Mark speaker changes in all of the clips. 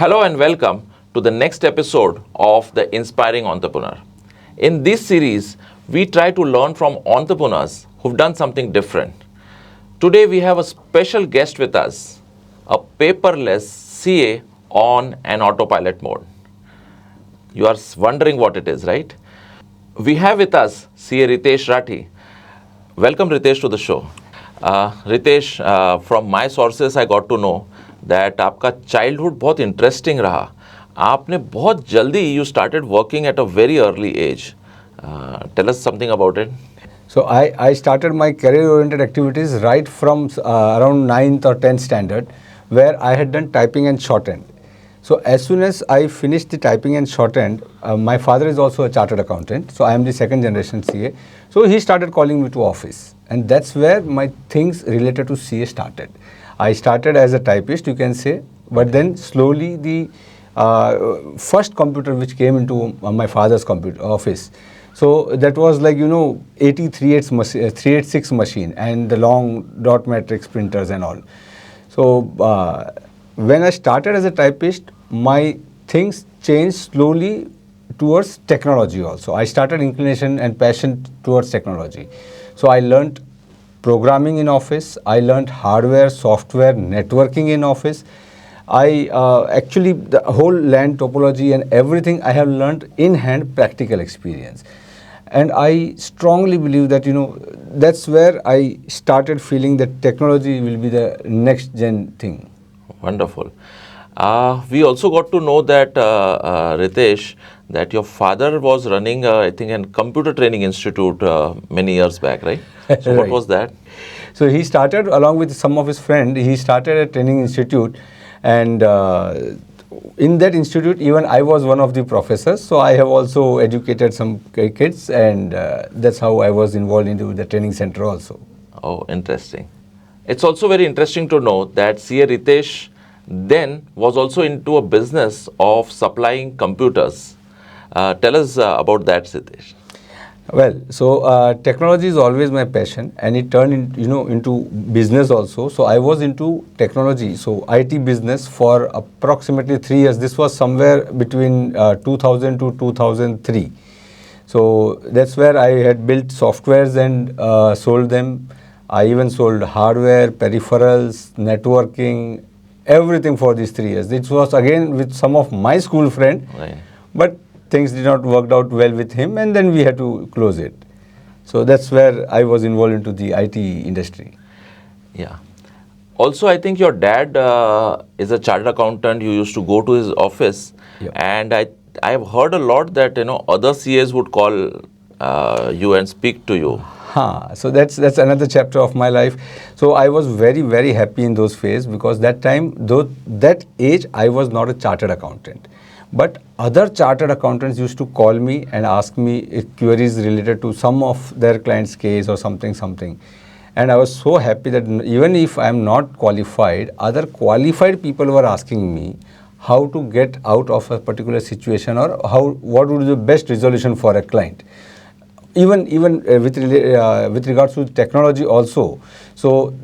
Speaker 1: Hello and welcome to the next episode of The Inspiring Entrepreneur. In this series, we try to learn from entrepreneurs who've done something different. Today, we have a special guest with us, a paperless CA on an autopilot mode. You are wondering what it is, right? We have with us CA Ritesh Rathi. Welcome, Ritesh, to the show. Ritesh, from my sources, I got to know that आपका childhood बहुत interesting रहा. आपने बहुत जल्दी you started working at a very early age. Tell us something about it.
Speaker 2: So I started my career-oriented activities right from around 9th or 10th standard, where I had done typing and shorthand. So as soon as I finished the typing and shorthand, my father is also a chartered accountant, so I am the second generation CA. So he started calling me to office, and that's where my things related to CA started. I started as a typist, you can say, but then slowly the first computer which came into my father's computer office. So that was like, 386 machine and the long dot matrix printers and all. So when I started as a typist, my things changed slowly towards technology also. I started inclination and passion towards technology. So I learned programming in office, I learned hardware, software, networking in office. I actually, the whole LAN topology and everything I have learned in hand practical experience. And I strongly believe that, that's where I started feeling that technology will be the next gen thing.
Speaker 1: Wonderful. We also got to know that, Ritesh, that your father was running, I think, a computer training institute many years back, right? So what was that?
Speaker 2: So he started, along with some of his friends, he started a training institute, and in that institute, even I was one of the professors. So I have also educated some kids, and that's how I was involved into the training center also.
Speaker 1: Oh, interesting. It's also very interesting to know that CA Ritesh then was also into a business of supplying computers. Tell us about that, Ritesh.
Speaker 2: Well, so technology is always my passion, and it turned into business also. So I was into technology, so IT business for approximately 3 years. This was somewhere between 2000 to 2003. So that's where I had built softwares and sold them. I even sold hardware, peripherals, networking, everything for these 3 years. It was again with some of my school friend,
Speaker 1: Right.
Speaker 2: but things did not work out well with him, and then we had to close it. So that's where I was involved into the IT industry.
Speaker 1: Yeah. Also, I think your dad is a chartered accountant. You used to go to his office,
Speaker 2: Yeah.
Speaker 1: and I have heard a lot that other CAs would call you and speak to you.
Speaker 2: So that's another chapter of my life. So I was very, very happy in those phases, because that time, though that age, I was not a chartered accountant. But other chartered accountants used to call me and ask me queries related to some of their clients' case or something. And I was so happy that even if I am not qualified, other qualified people were asking me how to get out of a particular situation, or what would be the best resolution for a client. Even with regards to technology also. So,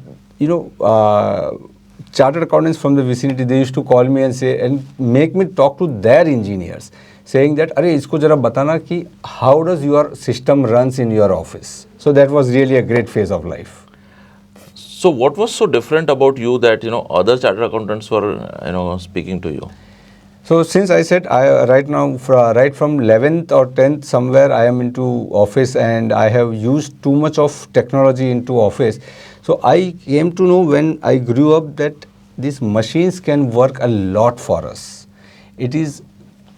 Speaker 2: chartered accountants from the vicinity, they used to call me and say, and make me talk to their engineers, saying that, "Arey, isko jara batana ki how does your system runs in your office?" So that was really a great phase of life.
Speaker 1: So what was so different about you that other chartered accountants were speaking to you?
Speaker 2: So since I said right now, right from 11th or 10th, somewhere I am into office, and I have used too much of technology into office. So I came to know when I grew up that these machines can work a lot for us. It is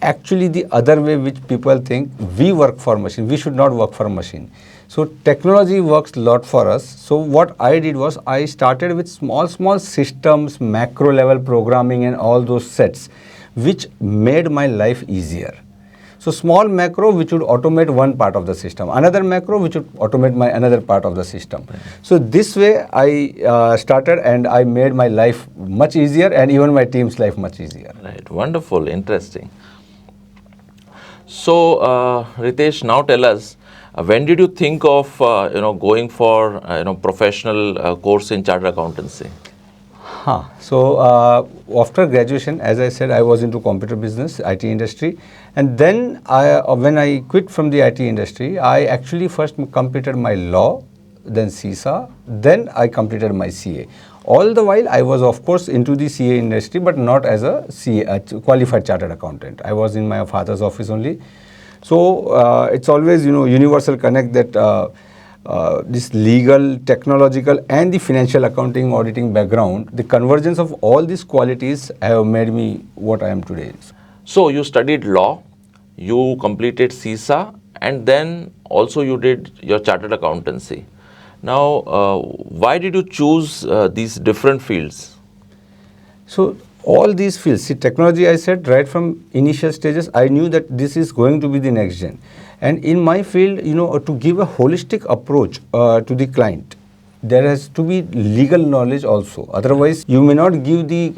Speaker 2: actually the other way which people think we work for machine. We should not work for a machine. So technology works a lot for us. So what I did was I started with small systems, macro level programming and all those sets, which made my life easier. So small macro which would automate one part of the system, another macro which would automate my another part of the system. Right. So this way I started, and I made my life much easier, and even my team's life much easier.
Speaker 1: Right, wonderful, interesting. So Ritesh, now tell us, when did you think of going for professional course in chartered accountancy?
Speaker 2: After graduation, as I said, I was into computer business, IT industry, and then when I quit from the IT industry, I actually first completed my law, then CISA, then I completed my CA. All the while, I was of course into the CA industry, but not as a CA, qualified chartered accountant. I was in my father's office only. So it's always, universal connect that. This legal, technological and the financial accounting auditing background, the convergence of all these qualities have made me what I am today.
Speaker 1: So you studied law, you completed CISA, and then also you did your chartered accountancy. Now, why did you choose these different fields?
Speaker 2: So all these fields, see, technology, I said right from initial stages, I knew that this is going to be the next gen. And in my field, to give a holistic approach to the client, there has to be legal knowledge also. Otherwise, you may not give the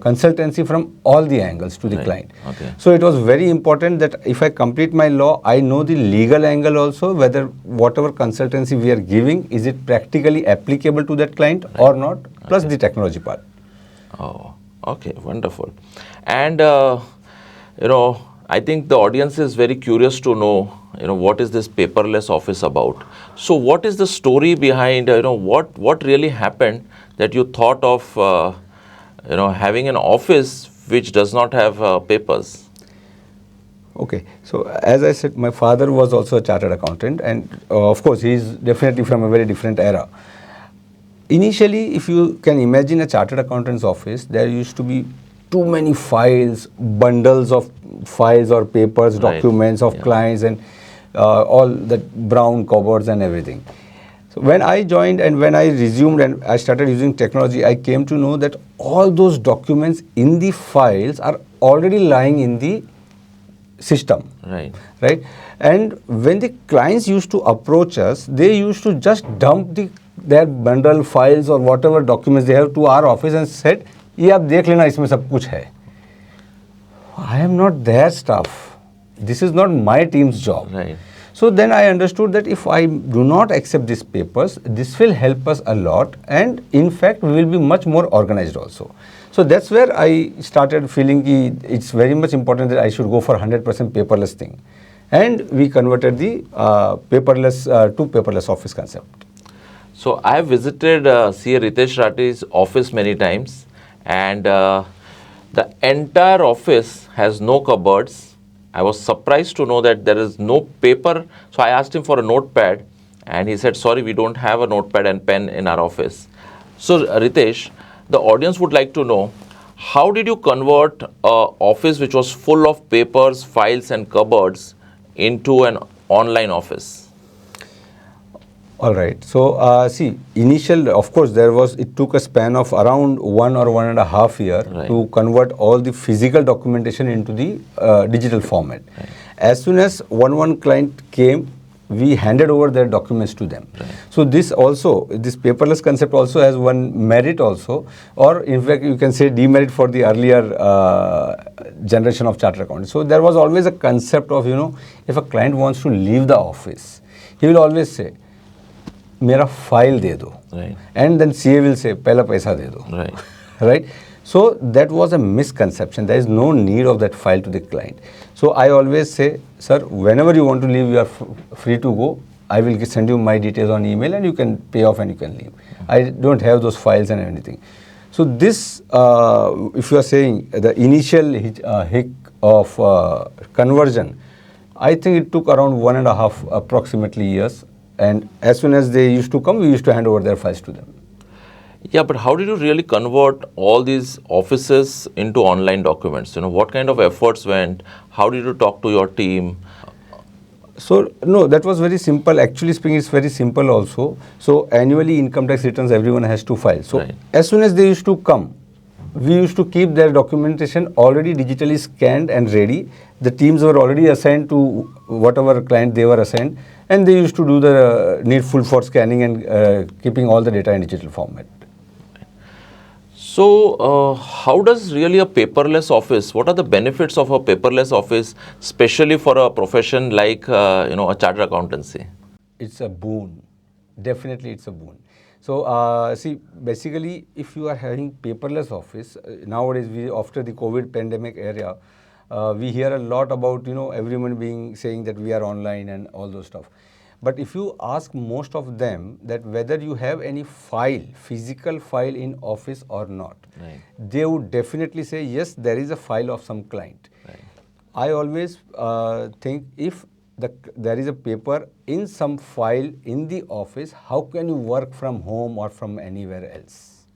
Speaker 2: consultancy from all the angles to the client.
Speaker 1: Okay.
Speaker 2: So it was very important that if I complete my law, I know the legal angle also, whether whatever consultancy we are giving, is it practically applicable to that client or not, plus the technology part.
Speaker 1: Oh, okay, wonderful. And, I think the audience is very curious to know, what is this paperless office about? So what is the story behind, what really happened that you thought of, having an office which does not have papers?
Speaker 2: Okay, so as I said, my father was also a chartered accountant, and of course, he is definitely from a very different era. Initially, if you can imagine a chartered accountant's office, there used to be too many files, bundles of files or papers, documents of clients, and all the brown cupboards and everything. So when I joined and when I resumed and I started using technology, I came to know that all those documents in the files are already lying in the system.
Speaker 1: Right.
Speaker 2: And when the clients used to approach us, they used to just dump their bundle files or whatever documents they have to our office and said, "ये आप देख लेना, इसमें सब कुछ है." I am not their staff. This is not my team's job.
Speaker 1: Right.
Speaker 2: So then I understood that if I do not accept these papers, this will help us a lot, and in fact we will be much more organized also. So that's where I started feeling it's very much important that I should go for 100% paperless thing. And we converted the paperless to paperless office concept.
Speaker 1: So I have visited CA Ritesh Rathi's office many times, and the entire office has no cupboards. I was surprised to know that there is no paper. So I asked him for a notepad, and he said, "Sorry, we don't have a notepad and pen in our office." So Ritesh, the audience would like to know, how did you convert an office which was full of papers, files and cupboards into an online office?
Speaker 2: All right. So, see, of course, it took a span of around 1 or 1.5 years to convert all the physical documentation into the digital format.
Speaker 1: Right.
Speaker 2: As soon as one client came, we handed over their documents to them.
Speaker 1: Right.
Speaker 2: So this paperless concept also has one merit also, or in fact, you can say demerit for the earlier generation of chartered accountants. So there was always a concept of, if a client wants to leave the office, he will always say, मेरा file दे दो, and then CA will say पहला पैसा दे दो, right? So that was a misconception. There is no need of that file to the client. So I always say, sir, whenever you want to leave, you are free to go. I will send you my details on email, and you can pay off and you can leave. I don't have those files and anything. So this, if you are saying the initial hick of conversion, I think it took around 1.5 approximately years. And as soon as they used to come, we used to hand over their files to them.
Speaker 1: Yeah, but how did you really convert all these offices into online documents? What kind of efforts went? How did you talk to your team?
Speaker 2: So, no, that was very simple. Actually speaking, it's very simple also. So, annually income tax returns, everyone has to file. So, as soon as they used to come, we used to keep their documentation already digitally scanned and ready. The teams were already assigned to whatever client they were assigned, and they used to do the needful for scanning and keeping all the data in digital format.
Speaker 1: So, how does really a paperless office, what are the benefits of a paperless office, especially for a profession like, a chartered accountancy?
Speaker 2: It's a boon. Definitely it's a boon. So see, basically, if you are having paperless office nowadays, we after the COVID pandemic era, we hear a lot about everyone being saying that we are online and all those stuff. But if you ask most of them that whether you have any file, physical file in office or not,
Speaker 1: Right.
Speaker 2: they would definitely say yes, there is a file of some client.
Speaker 1: Right.
Speaker 2: I always think if there is a paper in some file in the office, how can you work from home or from anywhere else?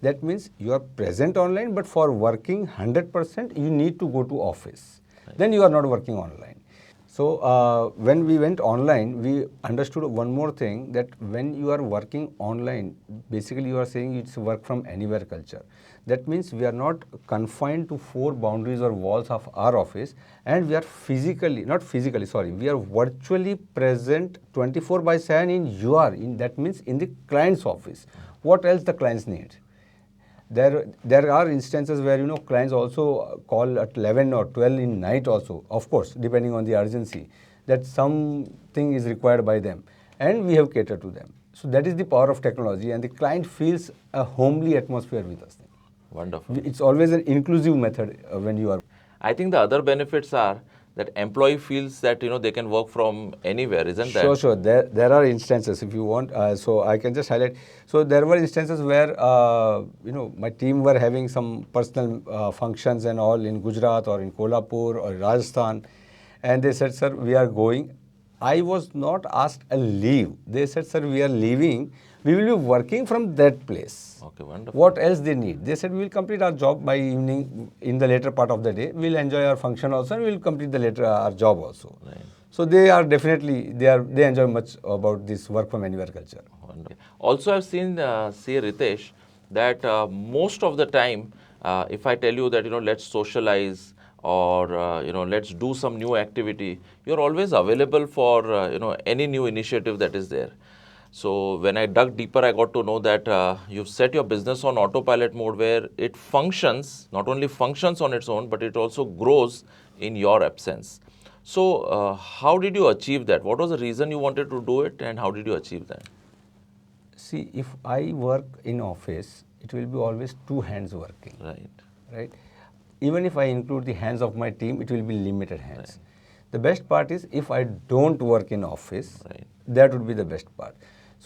Speaker 2: That means you are present online, but for working 100%, you need to go to office.
Speaker 1: Right.
Speaker 2: Then you are not working online. So when we went online, we understood one more thing, that when you are working online, basically you are saying it's work from anywhere culture. That means we are not confined to four boundaries or walls of our office, and we are we are virtually present 24/7 in that means in the client's office. What else the clients need? There are instances where clients also call at 11 or 12 in night also, of course, depending on the urgency, that something is required by them, and we have catered to them. So that is the power of technology, and the client feels a homely atmosphere with us.
Speaker 1: Wonderful.
Speaker 2: It's always an inclusive method when you are.
Speaker 1: I think the other benefits are that employee feels that they can work from anywhere, isn't
Speaker 2: Sure,
Speaker 1: that?
Speaker 2: sure. There are instances if you want. So I can just highlight. So there were instances where my team were having some personal functions and all in Gujarat or in Kolhapur or Rajasthan, and they said, "Sir, we are going." I was not asked a leave. They said, "Sir, we are leaving. We will be working from that place."
Speaker 1: Okay, wonderful.
Speaker 2: What else they need? They said, "We will complete our job by evening in the later part of the day. We will enjoy our function also, and we will complete the later our job also."
Speaker 1: Right.
Speaker 2: So they are definitely they enjoy much about this work from anywhere culture.
Speaker 1: Wonderful. Also, I've seen CA Ritesh that most of the time, if I tell you that let's socialize or let's do some new activity, you're always available for any new initiative that is there. So when I dug deeper, I got to know that you've set your business on autopilot mode, where it functions, not only functions on its own, but it also grows in your absence. So how did you achieve that? What was the reason you wanted to do it, and how did you achieve that?
Speaker 2: See, if I work in office, it will be always two hands working. Right? Even if I include the hands of my team, it will be limited hands.
Speaker 1: Right.
Speaker 2: The best part is if I don't work in office,
Speaker 1: Right.
Speaker 2: that would be the best part.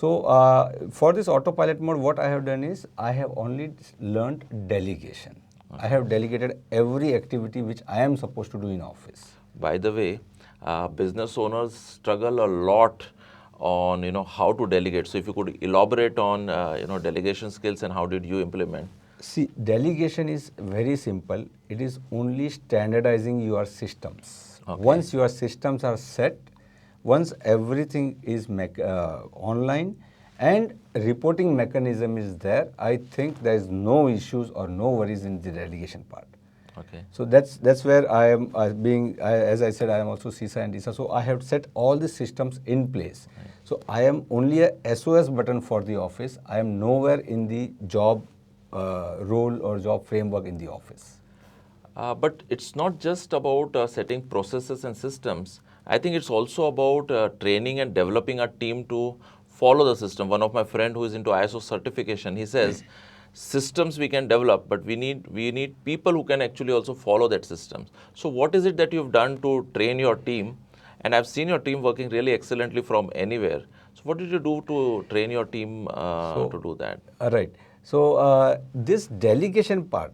Speaker 2: So for this autopilot mode, what I have done is I have only learned delegation. I have delegated every activity which I am supposed to do in office.
Speaker 1: By the way, business owners struggle a lot on how to delegate. So if you could elaborate on delegation skills and how did you implement?
Speaker 2: See, delegation is very simple. It is only standardizing your systems.
Speaker 1: Okay.
Speaker 2: Once your systems are set, once everything is online and reporting mechanism is there, I think there is no issues or no worries in the delegation part.
Speaker 1: Okay.
Speaker 2: So that's where I am as I said, I am also CISA and ISA. So I have set all the systems in place. Right. So I am only a SOS button for the office. I am nowhere in the job role or job framework in the office.
Speaker 1: But it's not just about setting processes and systems. I think it's also about training and developing a team to follow the system. One of my friend who is into ISO certification, he says, systems we can develop, but we need people who can actually also follow that systems. So what is it that you've done to train your team? And I've seen your team working really excellently from anywhere. So what did you do to train your team to do that?
Speaker 2: Right. So this delegation part,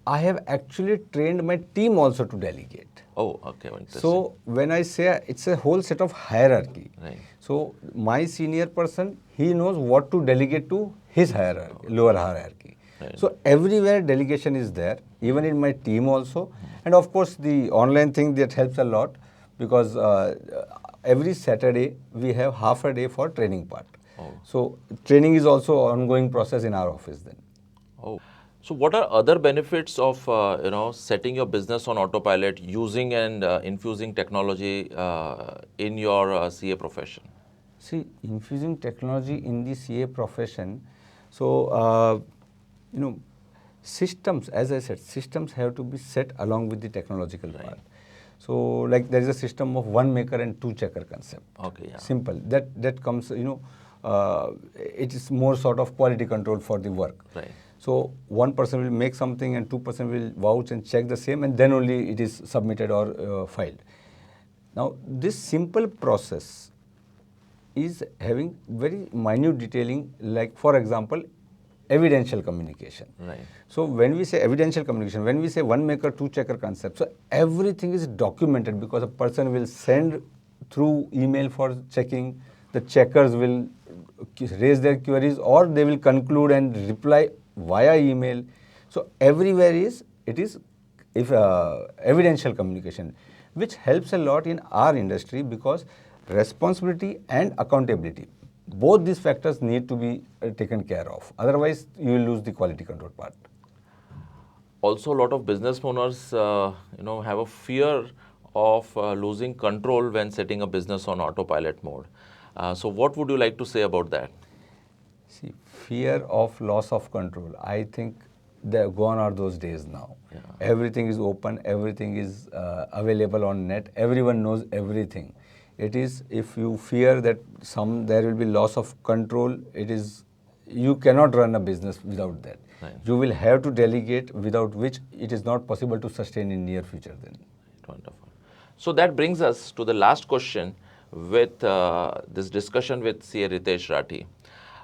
Speaker 2: I have actually trained my team also to delegate.
Speaker 1: Oh, okay. Interesting.
Speaker 2: So when I say it's a whole set of hierarchy.
Speaker 1: Right.
Speaker 2: So my senior person, he knows what to delegate to his hierarchy, lower hierarchy.
Speaker 1: Right.
Speaker 2: So everywhere delegation is there, even in my team also. And of course the online thing that helps a lot, because every Saturday we have half a day for training part.
Speaker 1: Oh.
Speaker 2: So training is also an ongoing process in our office then.
Speaker 1: Oh. So what are other benefits of setting your business on autopilot, using and infusing technology in your CA profession?
Speaker 2: See, infusing technology in the CA profession, so systems, as I said, systems have to be set along with the technological part. So like there is a system of one maker and two checker concept.
Speaker 1: Okay, yeah.
Speaker 2: Simple. That comes, it is more sort of quality control for the work.
Speaker 1: Right.
Speaker 2: So one person will make something and 2% will vouch and check the same, and then only it is submitted or filed. Now this simple process is having very minute detailing, like for example, evidential communication.
Speaker 1: Right.
Speaker 2: So when we say evidential communication, when we say one maker, two checker concept, so everything is documented because a person will send through email for checking, the checkers will raise their queries, or they will conclude and reply via email. So everywhere it is if evidential communication, which helps a lot in our industry because responsibility and accountability, both these factors need to be taken care of. Otherwise, you will lose the quality control part.
Speaker 1: Also, a lot of business owners, have a fear of losing control when setting a business on autopilot mode. So, what would you like to say about that?
Speaker 2: See, fear of loss of control, I think gone are those days now.
Speaker 1: Yeah.
Speaker 2: Everything is open, everything is available on net, everyone knows everything. It is, if you fear that there will be loss of control, you cannot run a business without that.
Speaker 1: Right.
Speaker 2: You will have to delegate, without which it is not possible to sustain in near future then.
Speaker 1: Wonderful. So that brings us to the last question with this discussion with CA Ritesh Rathi.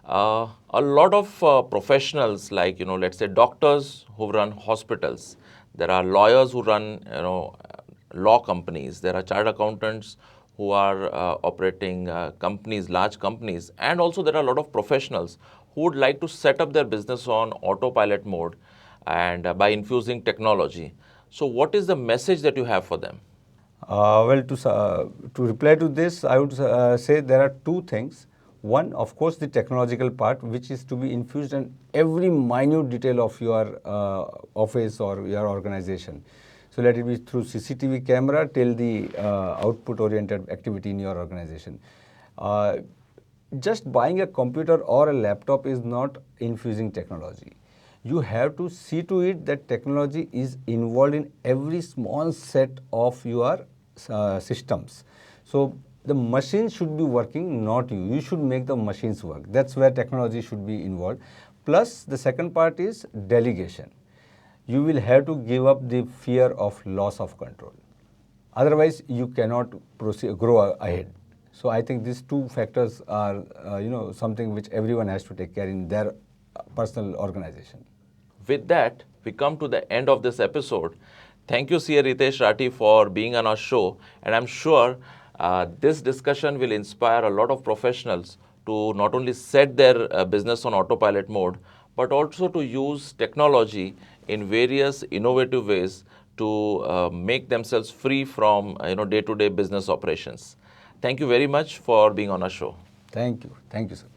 Speaker 1: A lot of professionals, like, let's say doctors who run hospitals, there are lawyers who run, law companies, there are chartered accountants who are operating companies, large companies, and also there are a lot of professionals who would like to set up their business on autopilot mode and by infusing technology. So what is the message that you have for them?
Speaker 2: Well, to reply to this, I would say there are two things. One, of course, the technological part, which is to be infused in every minute detail of your office or your organization. So let it be through CCTV camera till the output-oriented activity in your organization. Just buying a computer or a laptop is not infusing technology. You have to see to it that technology is involved in every small set of your systems. So the machine should be working, not you. You should make the machines work. That's where technology should be involved. Plus, the second part is delegation. You will have to give up the fear of loss of control. Otherwise, you cannot grow ahead. So I think these two factors are, something which everyone has to take care in their personal organization.
Speaker 1: With that, we come to the end of this episode. Thank you, CA Ritesh Rathi, for being on our show. And I'm sure this discussion will inspire a lot of professionals to not only set their business on autopilot mode, but also to use technology in various innovative ways to make themselves free from day-to-day business operations. Thank you very much for being on our show.
Speaker 2: Thank you. Thank you, sir.